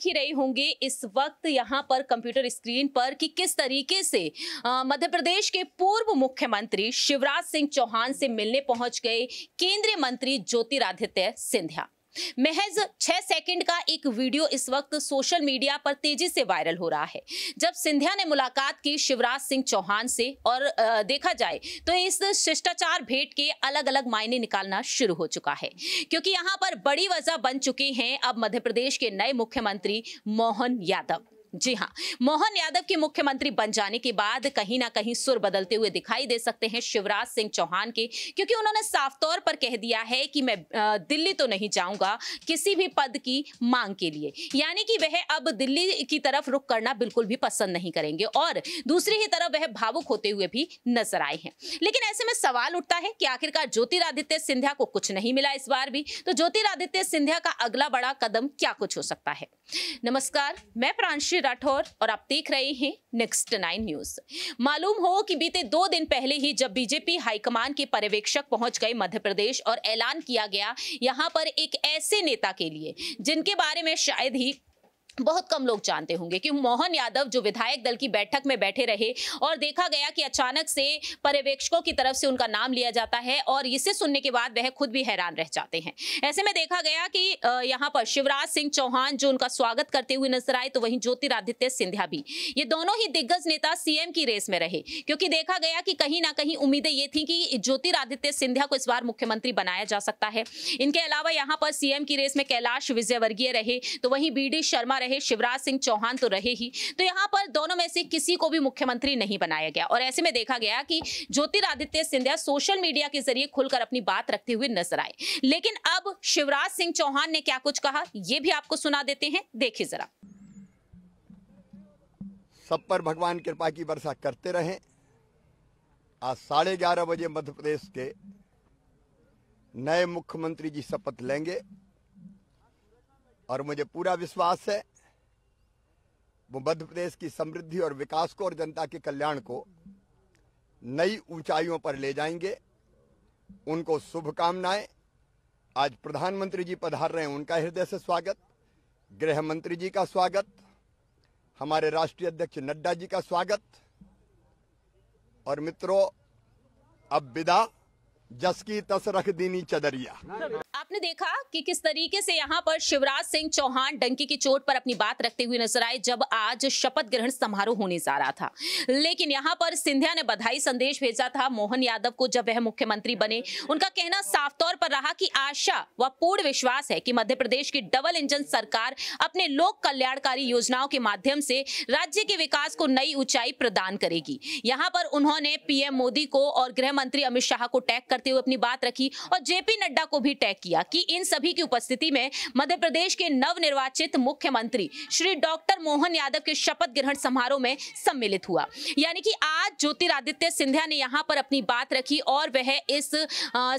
देख ही रहे होंगे इस वक्त यहाँ पर कंप्यूटर स्क्रीन पर कि किस तरीके से मध्य प्रदेश के पूर्व मुख्यमंत्री शिवराज सिंह चौहान से मिलने पहुंच गए केंद्रीय मंत्री ज्योतिरादित्य सिंधिया। महज 6 सेकंड का एक वीडियो इस वक्त सोशल मीडिया पर तेजी से वायरल हो रहा है। जब सिंधिया ने मुलाकात की शिवराज सिंह चौहान से और देखा जाए तो इस शिष्टाचार भेंट के अलग अलग मायने निकालना शुरू हो चुका है, क्योंकि यहां पर बड़ी वजह बन चुके हैं अब मध्य प्रदेश के नए मुख्यमंत्री मोहन यादव। जी हां, मोहन यादव के मुख्यमंत्री बन जाने के बाद कहीं ना कहीं सुर बदलते हुए दिखाई दे सकते हैं शिवराज सिंह चौहान के, क्योंकि उन्होंने साफ तौर पर कह दिया है कि मैं दिल्ली तो नहीं जाऊंगा किसी भी पद की मांग के लिए, यानी कि वह अब दिल्ली की तरफ रुख करना बिल्कुल भी पसंद नहीं करेंगे और दूसरी ही तरफ वह भावुक होते हुए भी नजर आए हैं। लेकिन ऐसे में सवाल उठता है कि आखिरकार ज्योतिरादित्य सिंधिया को कुछ नहीं मिला इस बार भी, तो ज्योतिरादित्य सिंधिया का अगला बड़ा कदम क्या कुछ हो सकता है। नमस्कार, मैं प्रांशी राठौर और आप देख रहे हैं नेक्स्ट 9 न्यूज। मालूम हो कि बीते 2 दिन पहले ही जब बीजेपी हाईकमान के पर्यवेक्षक पहुंच गए मध्य प्रदेश और ऐलान किया गया यहां पर एक ऐसे नेता के लिए जिनके बारे में शायद ही बहुत कम लोग जानते होंगे कि मोहन यादव जो विधायक दल की बैठक में बैठे रहे और देखा गया कि अचानक से पर्यवेक्षकों की तरफ से उनका नाम लिया जाता है और इसे सुनने के बाद वह खुद भी हैरान रह जाते हैं। ऐसे में देखा गया कि यहां पर शिवराज सिंह चौहान जो उनका स्वागत करते हुए नजर आए, तो वहीं ज्योतिरादित्य सिंधिया भी, ये दोनों ही दिग्गज नेता सीएम की रेस में रहे, क्योंकि देखा गया कि कहीं ना कहीं उम्मीदें ये थी कि ज्योतिरादित्य सिंधिया को इस बार मुख्यमंत्री बनाया जा सकता है। इनके अलावा यहाँ पर सीएम की रेस में कैलाश विजयवर्गीय रहे, तो वहीं बीडी शर्मा रहे, शिवराज सिंह चौहान तो रहे ही, तो यहां पर दोनों में से किसी को भी मुख्यमंत्री नहीं बनाया गया। और ऐसे में देखा गया कि ज्योतिरादित्य सिंधिया सोशल मीडिया के जरिए खुलकर अपनी बात रखते हुए नजर आए। लेकिन अब शिवराज सिंह चौहान ने क्या कुछ कहा, यह भी आपको सुना देते हैं, देखिए जरा। सब पर भगवान कृपा की वर्षा करते रहें। आज 11:30 बजे मध्य प्रदेश के नए मुख्यमंत्री जी शपथ लेंगे और मुझे पूरा विश्वास है वो मध्य प्रदेश की समृद्धि और विकास को और जनता के कल्याण को नई ऊंचाइयों पर ले जाएंगे। उनको शुभकामनाएं। आज प्रधानमंत्री जी पधार रहे हैं, उनका हृदय से स्वागत, गृह मंत्री जी का स्वागत, हमारे राष्ट्रीय अध्यक्ष नड्डा जी का स्वागत। और मित्रों, अब विदा जस की तस रख दीनी चदरिया। आपने देखा कि किस तरीके से यहाँ पर शिवराज सिंह चौहान डंकी की चोट पर अपनी बात रखते हुए नजर आए जब आज शपथ ग्रहण समारोह होने जा रहा था। लेकिन यहाँ पर सिंधिया ने बधाई संदेश भेजा था मोहन यादव को जब वह मुख्यमंत्री बने। उनका कहना साफ तौर पर रहा कि आशा व पूर्ण विश्वास है कि मध्य प्रदेश की डबल इंजन सरकार अपने लोक कल्याणकारी योजनाओं के माध्यम से राज्य के विकास को नई ऊंचाई प्रदान करेगी। यहाँ पर उन्होंने पीएम मोदी को और गृह मंत्री अमित शाह को टैग करते हुए अपनी बात रखी और जेपी नड्डा को भी टैग किया कि इन सभी की उपस्थिति में मध्य प्रदेश के नवनिर्वाचित मुख्यमंत्री श्री डॉक्टर मोहन यादव के शपथ ग्रहण समारोह में सम्मिलित हुआ। यानी कि आज ज्योतिरादित्य सिंधिया ने यहां पर अपनी बात रखी और वह इस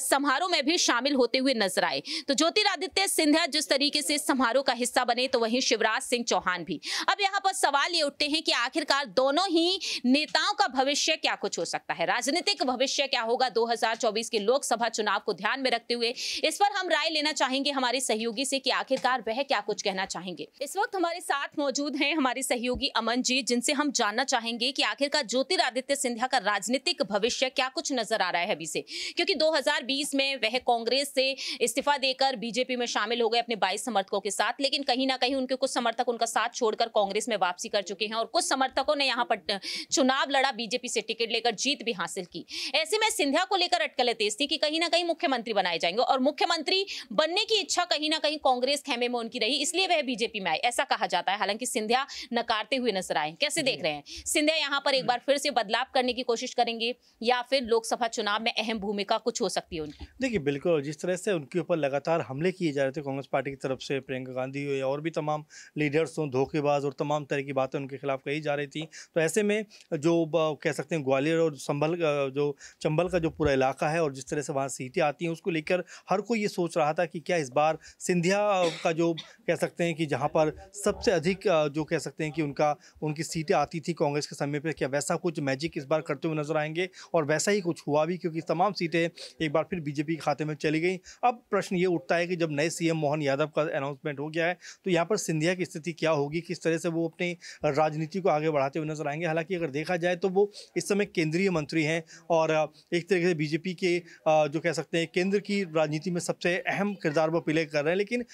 समारोह में भी शामिल होते हुए नजर आए। तो ज्योतिरादित्य सिंधिया जिस तरीके से समारोह का हिस्सा बने, तो वहीं शिवराज सिंह चौहान भी। अब यहां पर सवाल ये उठते हैं कि आखिरकार दोनों ही नेताओं का भविष्य क्या कुछ हो सकता है, राजनीतिक भविष्य क्या होगा 2024 के लोकसभा चुनाव को ध्यान में रखते हुए। इस पर हम राय लेना चाहेंगे हमारे सहयोगी से कि आखिरकार वह क्या कुछ कहना चाहेंगे। इस वक्त हमारे साथ मौजूद हैं हमारे सहयोगी अमन जी, जिनसे हम जानना चाहेंगे कि आखिरकार ज्योतिरादित्य सिंधिया का राजनीतिक भविष्य क्या कुछ नजर आ रहा है अभी से, क्योंकि 2020 में वह कांग्रेस से इस्तीफा देकर बीजेपी में शामिल हो गए अपने 22 समर्थकों के साथ। लेकिन कहीं ना कहीं उनके कुछ समर्थक उनका साथ छोड़कर कांग्रेस में वापसी कर चुके हैं और कुछ समर्थकों ने यहाँ पर चुनाव लड़ा, बीजेपी से टिकट लेकर जीत भी हासिल की। ऐसे में सिंधिया को लेकर अटकलें तेज थी कि कहीं ना कहीं मुख्यमंत्री बनाए जाएंगे और मुख्यमंत्री बनने की इच्छा कहीं ना कहीं कांग्रेस खेमे में उनकी रही, इसलिए वह बीजेपी में आए, ऐसा कहा जाता है। हालांकि सिंधिया नकारते हुए नजर आए। कैसे देख रहे हैं, सिंधिया यहां पर एक बार फिर से बदलाव करने की कोशिश करेंगे या फिर लोकसभा चुनाव में अहम भूमिका कुछ हो सकती है उनकी? देखिए, बिल्कुल जिस तरह से उनके ऊपर लगातार हमले किए जा रहे थे कांग्रेस पार्टी की तरफ से, प्रियंका गांधी हो या और भी तमाम लीडर्स हों, धोखेबाज और तमाम तरह की बातें उनके खिलाफ कही जा रही थी। तो ऐसे में जो कह सकते हैं ग्वालियर और चंबल का जो पूरा इलाका है है और जिस तरह से वहाँ सीटें आती हैं उसको लेकर हर कोई ये सोच रहा था कि क्या इस बार सिंधिया का जो कह सकते हैं कि जहाँ पर सबसे अधिक जो कह सकते हैं कि उनकी सीटें आती थी कांग्रेस के समय पे, क्या वैसा कुछ मैजिक इस बार करते हुए नजर आएंगे। और वैसा ही कुछ हुआ भी, क्योंकि तमाम सीटें एक बार फिर बीजेपी के खाते में चली गई। अब प्रश्न ये उठता है कि जब नए सीएम मोहन यादव का अनाउंसमेंट हो गया है तो यहाँ पर सिंधिया की स्थिति क्या होगी, किस तरह से वो अपनी राजनीति को आगे बढ़ाते हुए नजर आएंगे। हालांकि अगर देखा जाए तो वो इस समय केंद्रीय मंत्री हैं और एक तरीके से बीजेपी के जो कह सकते हैं केंद्र की राजनीति में सबसे अहम किरदार वो प्ले कर रहे हैं। लेकिन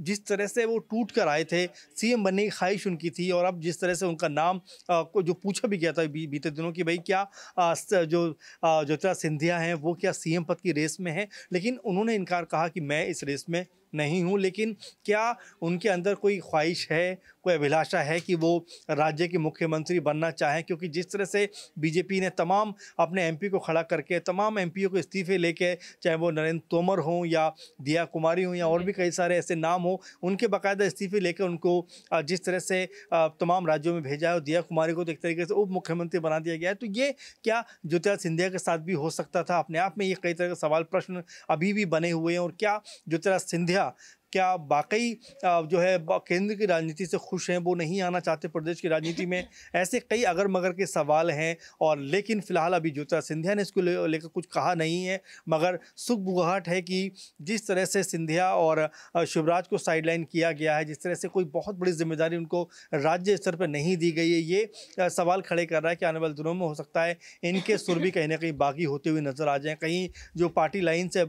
जिस तरह से वो टूट कर आए थे, सीएम बनने की ख्वाहिश उनकी थी, और अब जिस तरह से उनका नाम को जो पूछा भी गया था बीते दिनों कि भाई क्या जो ज्योतिरादित्य सिंधिया हैं वो क्या सीएम पद की रेस में हैं, लेकिन उन्होंने इनकार कहा कि मैं इस रेस में नहीं हूं। लेकिन क्या उनके अंदर कोई ख्वाहिश है, कोई अभिलाषा है कि वो राज्य के मुख्यमंत्री बनना चाहें? क्योंकि जिस तरह से बीजेपी ने तमाम अपने एमपी को खड़ा करके तमाम एमपीओ को इस्तीफे लेके, चाहे वो नरेंद्र तोमर हों या दिया कुमारी हों या और भी कई सारे ऐसे नाम हों, उनके बाकायदा इस्तीफे लेकर उनको जिस तरह से तमाम राज्यों में भेजा है और दिया कुमारी को तो एक तरीके से उप मुख्यमंत्री बना दिया गया है। तो ये क्या ज्योतिरादित्य सिंधिया के साथ भी हो सकता था? अपने आप में ये कई तरह के सवाल प्रश्न अभी भी बने हुए हैं। और क्या ज्योतिरादित्य सिंधिया क्या वाकई जो है केंद्र की राजनीति से खुश हैं, वो नहीं आना चाहते प्रदेश की राजनीति में? ऐसे कई अगर मगर के सवाल हैं। और लेकिन फिलहाल अभी ज्योतिरादित्य सिंधिया ने इसको लेकर कुछ कहा नहीं है, मगर सुगबुगाहट है कि जिस तरह से सिंधिया और शिवराज को साइडलाइन किया गया है, जिस तरह से कोई बहुत बड़ी जिम्मेदारी उनको राज्य स्तर पर नहीं दी गई है, ये सवाल खड़े कर रहा है कि आने वाले दिनों में हो सकता है इनके सुर भी कहीं ना कहीं बागी होते हुए नजर आ जाएं, कहीं जो पार्टी लाइन से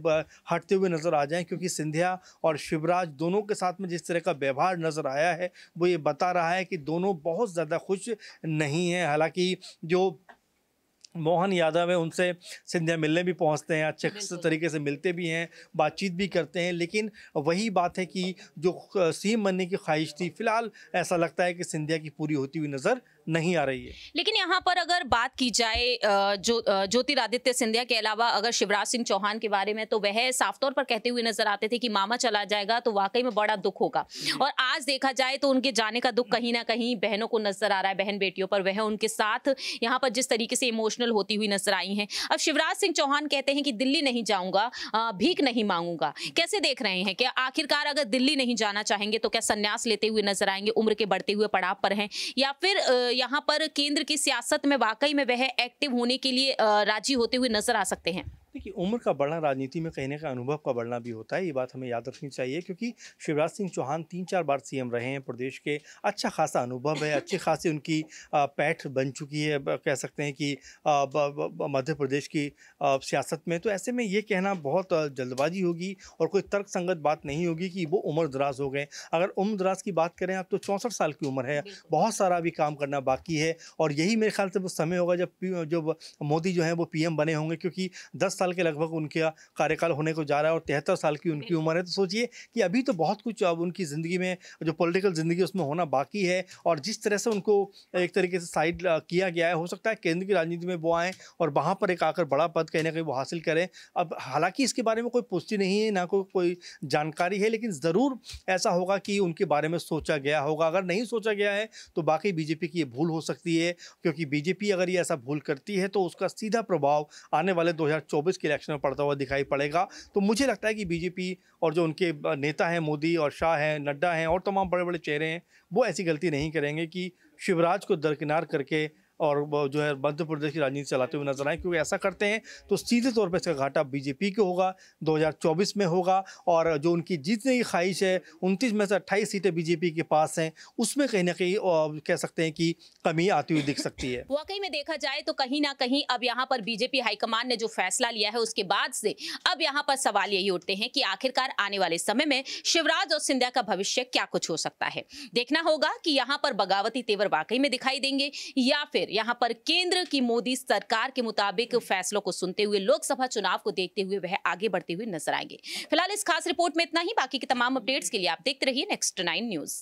हटते हुए नजर आ जाएं। क्योंकि सिंधिया और शिवराज दोनों के साथ में जिस तरह का व्यवहार नजर आया है वो ये बता रहा है कि दोनों बहुत ज़्यादा खुश नहीं हैं। हालांकि जो मोहन यादव है उनसे सिंधिया मिलने भी पहुंचते हैं, अच्छे तरीके से मिलते भी हैं, बातचीत भी करते हैं। लेकिन वही बात है कि जो सीएम बनने की ख्वाहिश थी, फिलहाल ऐसा लगता है कि सिंधिया की पूरी होती हुई नज़र नहीं आ रही है। लेकिन यहाँ पर अगर बात की जाए ज्योतिरादित्य सिंधिया के अलावा अगर शिवराज सिंह चौहान के बारे में, तो वह साफ तौर पर कहते हुए नजर आते थे कि मामा चला जाएगा तो वाकई में बड़ा दुख होगा। और आज देखा जाए तो उनके जाने का दुख कहीं ना कहीं बहनों को नजर आ रहा है, बहन बेटियों पर। वह उनके साथ यहाँ पर जिस तरीके से इमोशनल होती हुई नजर आई हैं। अब शिवराज सिंह चौहान कहते हैं कि दिल्ली नहीं जाऊंगा, भीख नहीं मांगूंगा। कैसे देख रहे हैं? क्या आखिरकार अगर दिल्ली नहीं जाना चाहेंगे तो क्या संन्यास लेते हुए नजर आएंगे? उम्र के बढ़ते हुए पड़ाव पर हैं, या फिर यहाँ पर केंद्र की सियासत में वाकई में वह एक्टिव होने के लिए राजी होते हुए नजर आ सकते हैं? देखिए, उम्र का बढ़ना राजनीति में कहीं ना कहीं अनुभव का बढ़ना भी होता है, ये बात हमें याद रखनी चाहिए। क्योंकि शिवराज सिंह चौहान 3-4 बार सीएम रहे हैं, प्रदेश के अच्छा खासा अनुभव है, अच्छी खासी उनकी पैठ बन चुकी है, कह सकते हैं कि मध्य प्रदेश की सियासत में। तो ऐसे में ये कहना बहुत जल्दबाजी होगी और कोई तर्कसंगत बात नहीं होगी कि वो उम्र दराज हो गए। अगर उम्र दराज की बात करें, अब तो 64 साल की उम्र है, बहुत सारा अभी काम करना बाकी है। और यही मेरे ख्याल से वो समय होगा जब मोदी जो है वो पीएम बने होंगे, क्योंकि 10 साल के लगभग उनका कार्यकाल होने को जा रहा है और 73 साल की उनकी उम्र है। तो सोचिए कि अभी तो बहुत कुछ अब उनकी ज़िंदगी में, जो पॉलिटिकल ज़िंदगी उसमें होना बाकी है। और जिस तरह से उनको एक तरीके से साइड किया गया है, हो सकता है केंद्र की राजनीति में वो आएँ और वहाँ पर एक आकर बड़ा पद कहीं ना कहीं वो हासिल करें। अब हालांकि इसके बारे में कोई पुष्टि नहीं है, ना कोई जानकारी है, लेकिन ज़रूर ऐसा होगा कि उनके बारे में सोचा गया होगा। अगर नहीं सोचा गया है तो बाकी बीजेपी की ये भूल हो सकती है, क्योंकि बीजेपी अगर ये ऐसा भूल करती है तो उसका सीधा प्रभाव आने वाले 2024 के इलेक्शन में पड़ता हुआ दिखाई पड़ेगा। तो मुझे लगता है कि बीजेपी और जो उनके नेता हैं, मोदी और शाह हैं, नड्डा हैं और तमाम बड़े बड़े चेहरे हैं, वो ऐसी गलती नहीं करेंगे कि शिवराज को दरकिनार करके और जो है मध्य प्रदेश की राजनीति चलाते हुए नजर आए। क्योंकि ऐसा करते हैं तो सीधे तौर पर इसका घाटा बीजेपी को होगा, 2024 में होगा। और जो उनकी जीतने की ख्वाहिश है, 29 में से 28 सीटें बीजेपी के पास हैं, उसमें कहीं ना कहीं कह सकते हैं कि कमी आती हुई दिख सकती है। वाकई में देखा जाए तो कहीं ना कहीं अब यहाँ पर बीजेपी हाईकमान ने जो फैसला लिया है, उसके बाद से अब यहाँ पर सवाल यही उठते हैं कि आखिरकार आने वाले समय में शिवराज और सिंधिया का भविष्य क्या कुछ हो सकता है। देखना होगा कि यहाँ पर बगावती तेवर वाकई में दिखाई देंगे, या फिर यहाँ पर केंद्र की मोदी सरकार के मुताबिक फैसलों को सुनते हुए लोकसभा चुनाव को देखते हुए वह आगे बढ़ते हुए नजर आएंगे। फिलहाल इस खास रिपोर्ट में इतना ही। बाकी के तमाम अपडेट्स के लिए आप देखते रहिए नेक्स्ट 9 न्यूज।